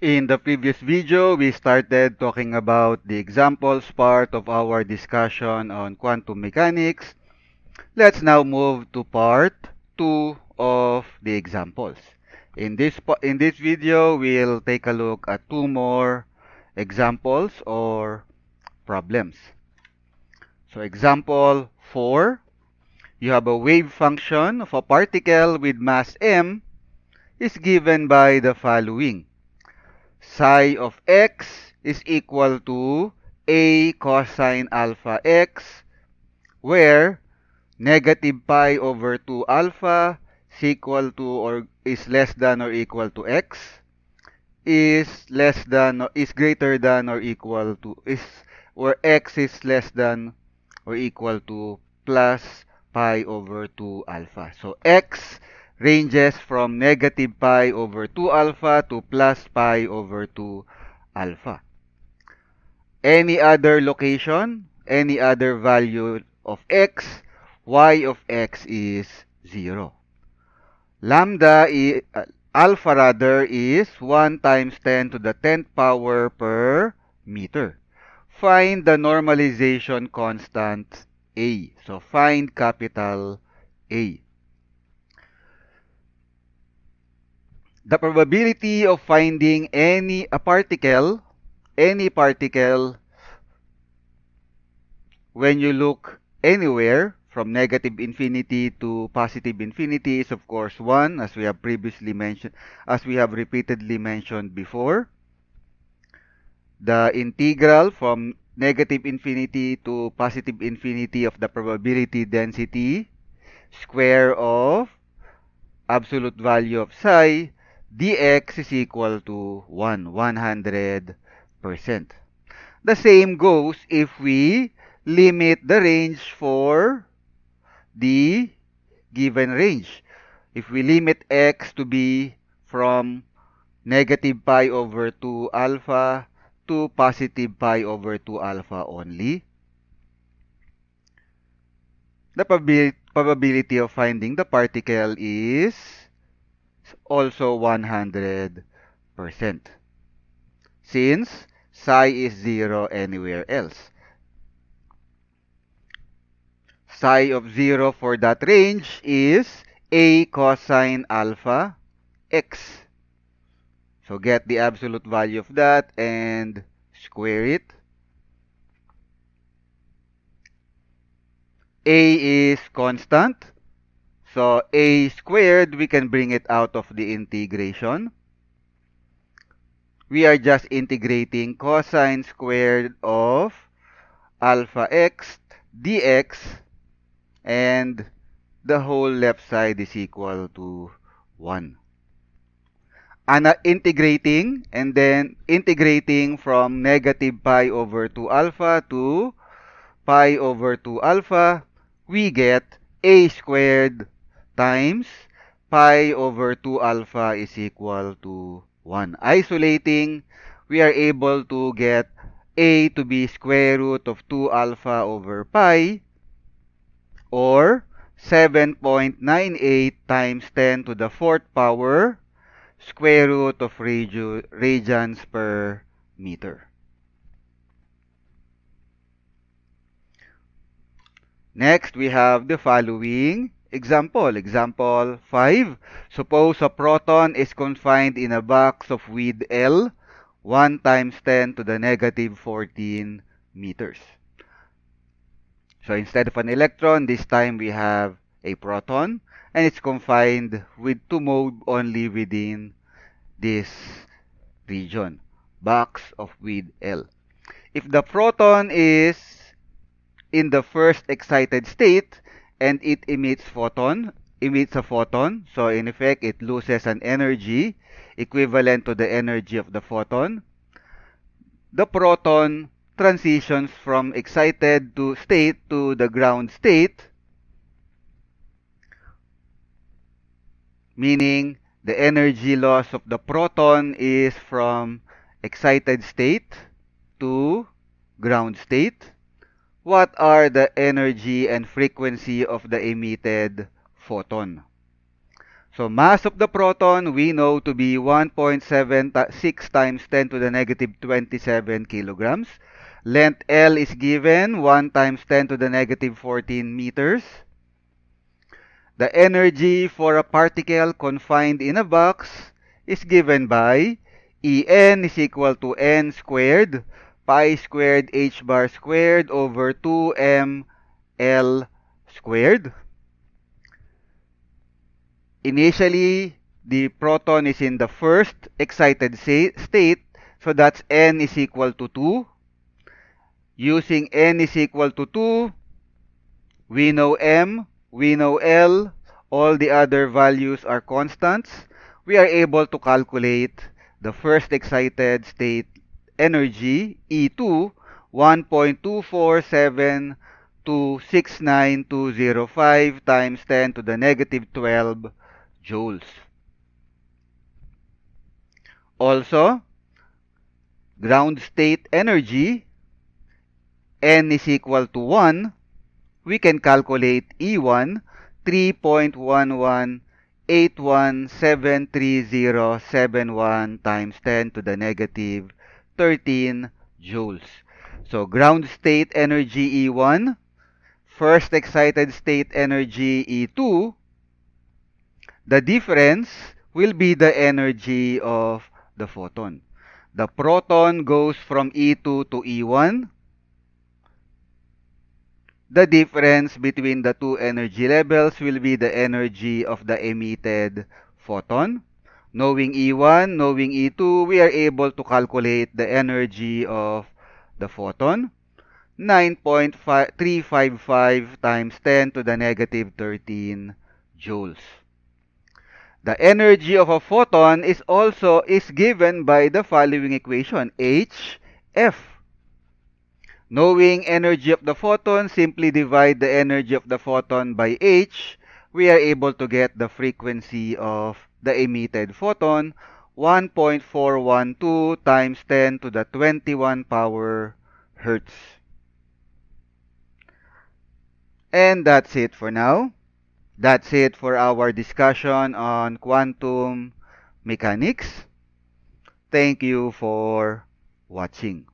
In the previous video, we started talking about the examples part of our discussion on quantum mechanics. Let's now move to part 2 of the examples. In this video, we'll take a look at two more examples or problems. So example 4, you have a wave function of a particle with mass m is given by the following. Psi of x is equal to a cosine alpha x, where negative pi over 2 alpha is equal to or is less than or equal to x, is less than or is greater than or equal to is where x is less than or equal to plus pi over 2 alpha. So x ranges from negative pi over 2 alpha to plus pi over 2 alpha. Any other location, any other value of x, y of x is 0. Lambda is, alpha rather is 1 times 10 to the 10th power per meter. Find the normalization constant A. So find capital A. The probability of finding any particle when you look anywhere from negative infinity to positive infinity is of course 1, as we have previously mentioned, as we have repeatedly mentioned before. The integral from negative infinity to positive infinity of the probability density square of absolute value of psi dx is equal to 100%. The same goes if we limit the range for the given range. If we limit x to be from negative pi over 2 alpha to positive pi over 2 alpha only, the probability of finding the particle is also 100%, since psi is 0 anywhere else. Psi of 0 for that range is a cosine alpha x. So get the absolute value of that and square it. A is constant. So a squared, we can bring it out of the integration. We are just integrating cosine squared of alpha x dx, and the whole left side is equal to 1. Integrating and then integrating from negative pi over 2 alpha to pi over 2 alpha, we get a squared times pi over 2 alpha is equal to 1. Isolating, we are able to get a to be square root of 2 alpha over pi, or 7.98 times 10 to the 4th power square root of radians per meter. Next, we have the following example. Example 5. Suppose a proton is confined in a box of width L, 1 times 10 to the negative 14 meters. So instead of an electron, this time we have a proton, and it's confined to move only within this region, box of width L. If the proton is in the first excited state and it emits a photon, so in effect it loses an energy equivalent to the energy of the photon, the proton transitions from excited to state to the ground state, meaning the energy loss of the proton is from excited state to ground state. What are the energy and frequency of the emitted photon? So mass of the proton we know to be 1.76 times 10 to the negative 27 kilograms. Length L is given 1 times 10 to the negative 14 meters. The energy for a particle confined in a box is given by En is equal to n squared pi squared h bar squared over 2m L squared. Initially, the proton is in the first excited state, so that's n is equal to 2. Using n is equal to 2, we know m, we know L, all the other values are constants. We are able to calculate the first excited state energy, E2, 1.247269,205 times 10 to the negative 12 joules. Also, ground state energy, N is equal to 1, we can calculate E1, 3.11817307 times 10 to the negative 13 joules. So ground state energy E1, first excited state energy E2, the difference will be the energy of the photon. The proton goes from E2 to E1. The difference between the two energy levels will be the energy of the emitted photon. Knowing E1, knowing E2, we are able to calculate the energy of the photon. 9.355 times 10 to the negative 13 joules. The energy of a photon is given by the following equation, HF. Knowing energy of the photon, simply divide the energy of the photon by h. We are able to get the frequency of the emitted photon, 1.412 times 10 to the 21 power hertz. And that's it for now. That's it for our discussion on quantum mechanics. Thank you for watching.